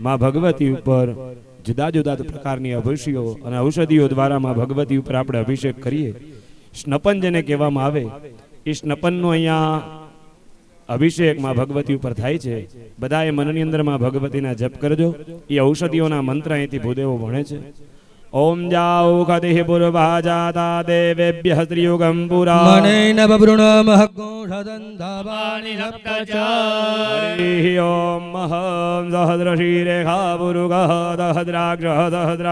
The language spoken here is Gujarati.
માં ભગવતી ઉપર જુદા જુદા પ્રકારની અભિષેકો અને ઔષધિઓ દ્વારા માં ભગવતી ઉપર આપણે અભિષેક કરીએ. સ્નપન જેને કહેવામાં આવે એ સ્નપનનો અહીંયા અભિષેક માં ભગવતી ઉપર થાય છે. બધા એ મનની અંદર માં ભગવતીના જપ કરજો. એ ઔષધિઓના મંત્ર અહીંથી ભૂદેવો ભણે છે. ઓમ જાઓ કદેહ પૂર્વાજાતા દેવેભ્યઃ શ્રીયુગમ પુરા મનેન બભૃણમહગોષદંધાવાનિ સપ્તચા હરિ ઓમ મહં સહસ્રશીરેખા પુરુગઃ દહદ્રાક્ષ